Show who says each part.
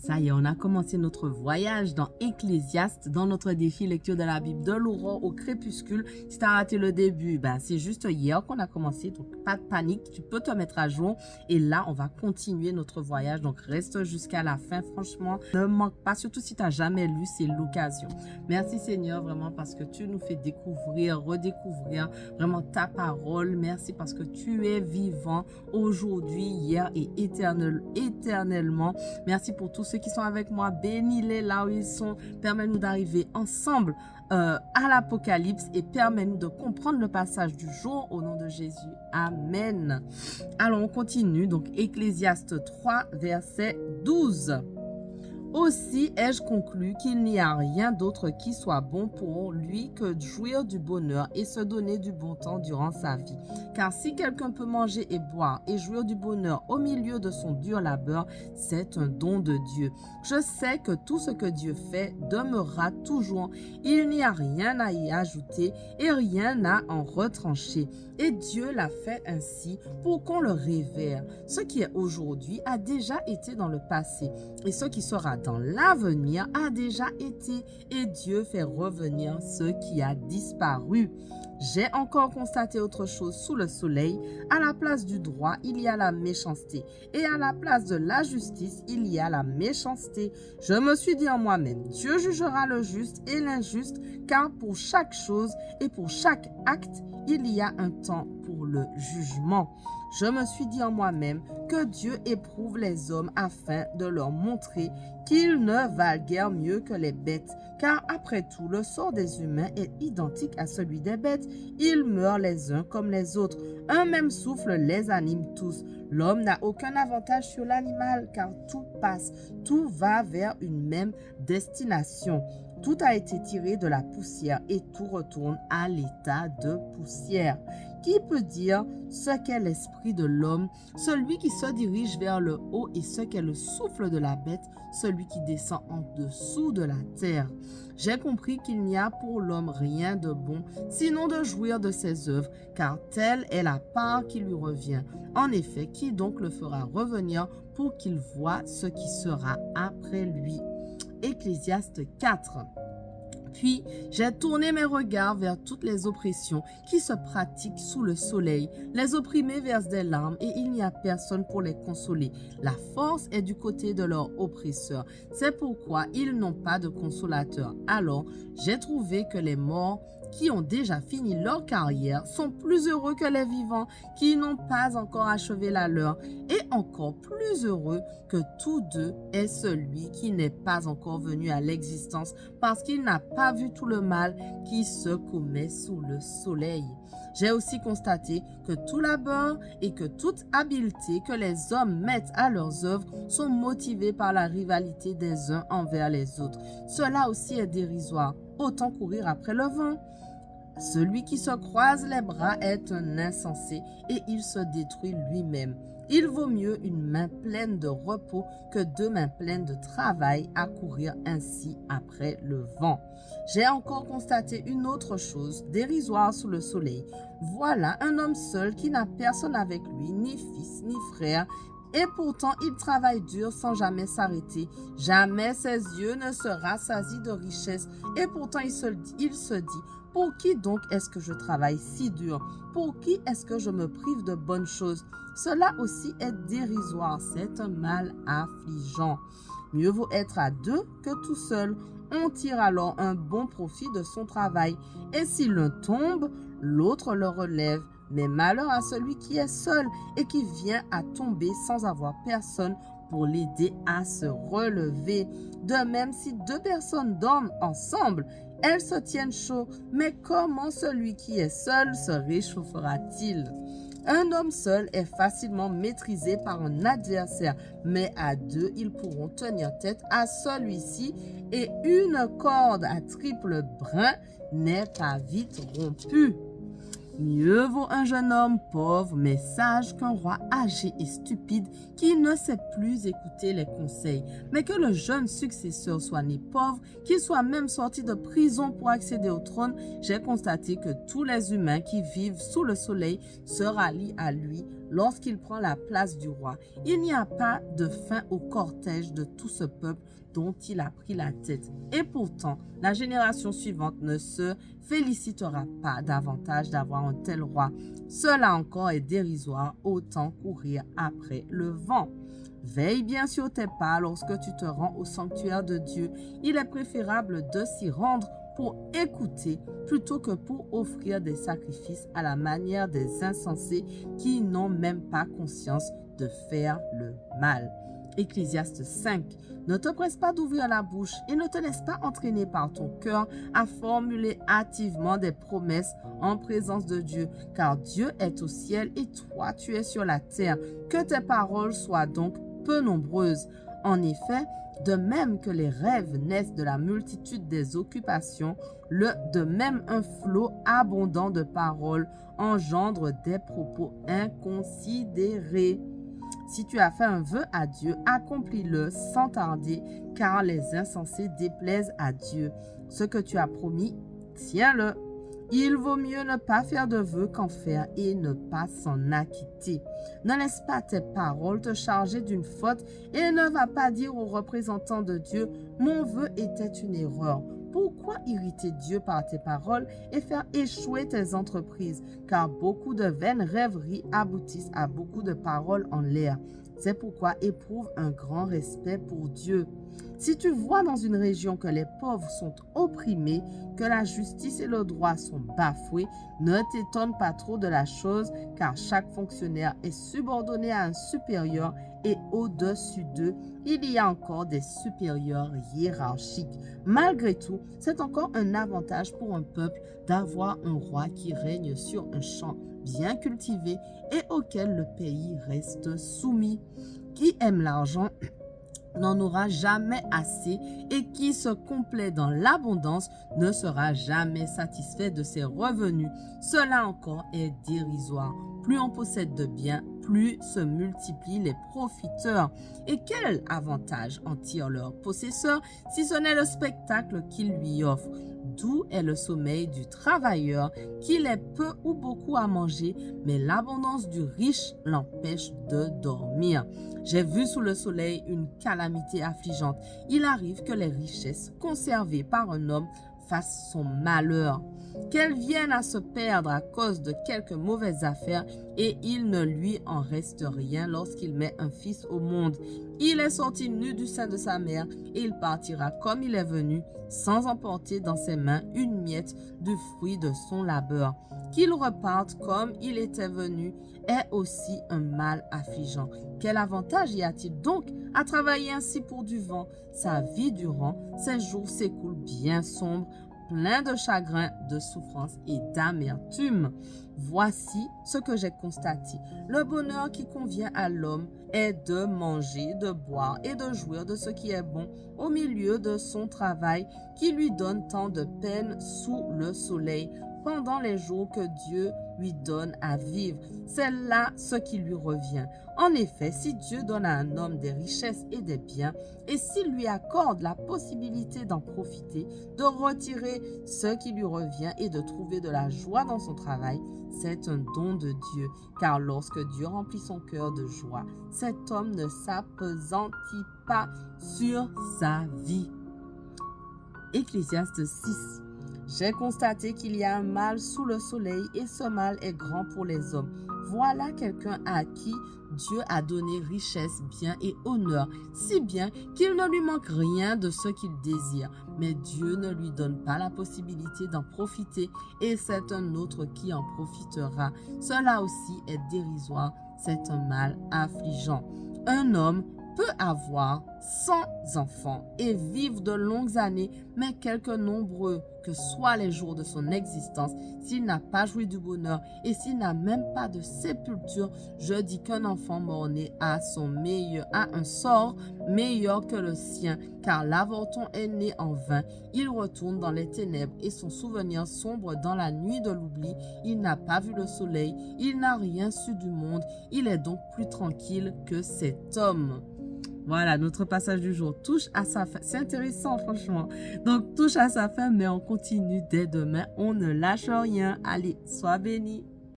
Speaker 1: Ça y est, on a commencé notre voyage dans Ecclésiaste, dans notre défi lecture de la Bible de l'aurore au crépuscule. Si tu as raté le début, c'est juste hier qu'on a commencé, donc pas de panique, tu peux te mettre à jour. Et là, on va continuer notre voyage, donc reste jusqu'à la fin. Franchement, ne manque pas, surtout si tu n'as jamais lu, c'est l'occasion. Merci Seigneur, vraiment, parce que tu nous fais découvrir, redécouvrir vraiment ta parole. Merci parce que tu es vivant aujourd'hui, hier et éternellement. Merci pour tous ceux qui sont avec moi. Bénis-les là où ils sont. Permets-nous d'arriver ensemble à l'Apocalypse et permets-nous de comprendre le passage du jour au nom de Jésus. Amen. Alors, on continue. Donc, Ecclésiaste 3, verset 12. Aussi ai-je conclu qu'il n'y a rien d'autre qui soit bon pour lui que de jouir du bonheur et se donner du bon temps durant sa vie. Car si quelqu'un peut manger et boire et jouir du bonheur au milieu de son dur labeur, c'est un don de Dieu. Je sais que tout ce que Dieu fait demeurera toujours. Il n'y a rien à y ajouter et rien à en retrancher. Et Dieu l'a fait ainsi pour qu'on le révère. Ce qui est aujourd'hui a déjà été dans le passé et ce qui sera dans l'avenir a déjà été, et Dieu fait revenir ce qui a disparu. J'ai encore constaté autre chose sous le soleil. À la place du droit, il y a la méchanceté, et à la place de la justice, il y a la méchanceté. Je me suis dit en moi-même, Dieu jugera le juste et l'injuste, car pour chaque chose et pour chaque acte, il y a un temps pour le jugement. Je me suis dit en moi-même que Dieu éprouve les hommes afin de leur montrer qu'ils ne valent guère mieux que les bêtes. Car après tout, le sort des humains est identique à celui des bêtes. Ils meurent les uns comme les autres. Un même souffle les anime tous. L'homme n'a aucun avantage sur l'animal car tout passe. Tout va vers une même destination. Tout a été tiré de la poussière et tout retourne à l'état de poussière. Qui peut dire ce qu'est l'esprit de l'homme, celui qui se dirige vers le haut, et ce qu'est le souffle de la bête, celui qui descend en dessous de la terre? J'ai compris qu'il n'y a pour l'homme rien de bon, sinon de jouir de ses œuvres, car telle est la part qui lui revient. En effet, qui donc le fera revenir pour qu'il voie ce qui sera après lui? Ecclésiaste 4. Puis j'ai tourné mes regards vers toutes les oppressions qui se pratiquent sous le soleil. Les opprimés versent des larmes et il n'y a personne pour les consoler. La force est du côté de leurs oppresseurs. C'est pourquoi ils n'ont pas de consolateur. Alors j'ai trouvé que les morts qui ont déjà fini leur carrière sont plus heureux que les vivants qui n'ont pas encore achevé la leur, et encore plus heureux que tous deux est celui qui n'est pas encore venu à l'existence parce qu'il n'a pas vu tout le mal qui se commet sous le soleil. J'ai aussi constaté que tout labeur et que toute habileté que les hommes mettent à leurs œuvres sont motivés par la rivalité des uns envers les autres. Cela aussi est dérisoire. Autant courir après le vent. Celui qui se croise les bras est un insensé et il se détruit lui-même. Il vaut mieux une main pleine de repos que deux mains pleines de travail à courir ainsi après le vent. J'ai encore constaté une autre chose dérisoire sous le soleil. Voilà un homme seul qui n'a personne avec lui, ni fils, ni frère, et pourtant il travaille dur sans jamais s'arrêter. Jamais ses yeux ne se rassasient de richesse, et pourtant il se dit, pour qui donc est-ce que je travaille si dur? Pour qui est-ce que je me prive de bonnes choses? Cela aussi est dérisoire, c'est un mal affligeant. Mieux vaut être à deux que tout seul. On tire alors un bon profit de son travail. Et si l'un tombe, l'autre le relève. Mais malheur à celui qui est seul et qui vient à tomber sans avoir personne pour l'aider à se relever. De même, si deux personnes dorment ensemble, elles se tiennent chaud. Mais comment celui qui est seul se réchauffera-t-il? Un homme seul est facilement maîtrisé par un adversaire, mais à deux, ils pourront tenir tête à celui-ci, et une corde à triple brin n'est pas vite rompue. Mieux vaut un jeune homme pauvre mais sage qu'un roi âgé et stupide qui ne sait plus écouter les conseils. Mais que le jeune successeur soit né pauvre, qu'il soit même sorti de prison pour accéder au trône, j'ai constaté que tous les humains qui vivent sous le soleil se rallient à lui lorsqu'il prend la place du roi. Il n'y a pas de fin au cortège de tout ce peuple dont il a pris la tête. Et pourtant, la génération suivante ne se félicitera pas davantage d'avoir un tel roi. Cela encore est dérisoire, autant courir après le vent. Veille bien sur tes pas lorsque tu te rends au sanctuaire de Dieu. Il est préférable de s'y rendre pour écouter plutôt que pour offrir des sacrifices à la manière des insensés qui n'ont même pas conscience de faire le mal. Ecclésiaste 5. Ne te presse pas d'ouvrir la bouche et ne te laisse pas entraîner par ton cœur à formuler hâtivement des promesses en présence de Dieu, car Dieu est au ciel et toi tu es sur la terre. Que tes paroles soient donc peu nombreuses. En effet, de même que les rêves naissent de la multitude des occupations, de même un flot abondant de paroles engendre des propos inconsidérés. Si tu as fait un vœu à Dieu, accomplis-le sans tarder, car les insensés déplaisent à Dieu. Ce que tu as promis, tiens-le. Il vaut mieux ne pas faire de vœu qu'en faire et ne pas s'en acquitter. Ne laisse pas tes paroles te charger d'une faute et ne va pas dire aux représentants de Dieu « Mon vœu était une erreur ». Pourquoi irriter Dieu par tes paroles et faire échouer tes entreprises? Car beaucoup de vaines rêveries aboutissent à beaucoup de paroles en l'air. C'est pourquoi éprouve un grand respect pour Dieu. Si tu vois dans une région que les pauvres sont opprimés, que la justice et le droit sont bafoués, ne t'étonne pas trop de la chose, car chaque fonctionnaire est subordonné à un supérieur et au-dessus d'eux, il y a encore des supérieurs hiérarchiques. Malgré tout, c'est encore un avantage pour un peuple d'avoir un roi qui règne sur un champ bien cultivé et auquel le pays reste soumis. Qui aime l'argent n'en aura jamais assez et qui se complaît dans l'abondance ne sera jamais satisfait de ses revenus. Cela encore est dérisoire. Plus on possède de biens, plus se multiplient les profiteurs. Et quel avantage en tirent leurs possesseurs si ce n'est le spectacle qu'ils lui offrent? D'où est le sommeil du travailleur, qu'il ait peu ou beaucoup à manger, mais l'abondance du riche l'empêche de dormir. J'ai vu sous le soleil une calamité affligeante. Il arrive que les richesses conservées par un homme fassent son malheur, qu'elles viennent à se perdre à cause de quelques mauvaises affaires et il ne lui en reste rien lorsqu'il met un fils au monde. Il est sorti nu du sein de sa mère et il partira comme il est venu, sans emporter dans ses mains une miette du fruit de son labeur. Qu'il reparte comme il était venu est aussi un mal affligeant. Quel avantage y a-t-il donc à travailler ainsi pour du vent? Sa vie durant, ses jours s'écoulent bien sombres, plein de chagrin, de souffrance et d'amertume. Voici ce que j'ai constaté. Le bonheur qui convient à l'homme est de manger, de boire et de jouir de ce qui est bon au milieu de son travail qui lui donne tant de peine sous le soleil pendant les jours que Dieu lui donne à vivre. C'est là ce qui lui revient. En effet, si Dieu donne à un homme des richesses et des biens, et s'il lui accorde la possibilité d'en profiter, de retirer ce qui lui revient et de trouver de la joie dans son travail, c'est un don de Dieu. Car lorsque Dieu remplit son cœur de joie, cet homme ne s'appesantit pas sur sa vie. Ecclésiaste 6. J'ai constaté qu'il y a un mal sous le soleil et ce mal est grand pour les hommes. Voilà quelqu'un à qui Dieu a donné richesse, bien et honneur, si bien qu'il ne lui manque rien de ce qu'il désire. Mais Dieu ne lui donne pas la possibilité d'en profiter et c'est un autre qui en profitera. Cela aussi est dérisoire, c'est un mal affligeant. Un homme peut avoir 100 enfants et vivre de longues années, mais quelque nombreux que soient les jours de son existence, s'il n'a pas joui du bonheur et s'il n'a même pas de sépulture, je dis qu'un enfant mort-né a un sort meilleur que le sien, car l'avorton est né en vain. Il retourne dans les ténèbres et son souvenir sombre dans la nuit de l'oubli. Il n'a pas vu le soleil, il n'a rien su du monde, il est donc plus tranquille que cet homme. Voilà, notre passage du jour touche à sa fin. C'est intéressant, franchement. Donc, touche à sa fin, mais on continue dès demain. On ne lâche rien. Allez, sois bénis.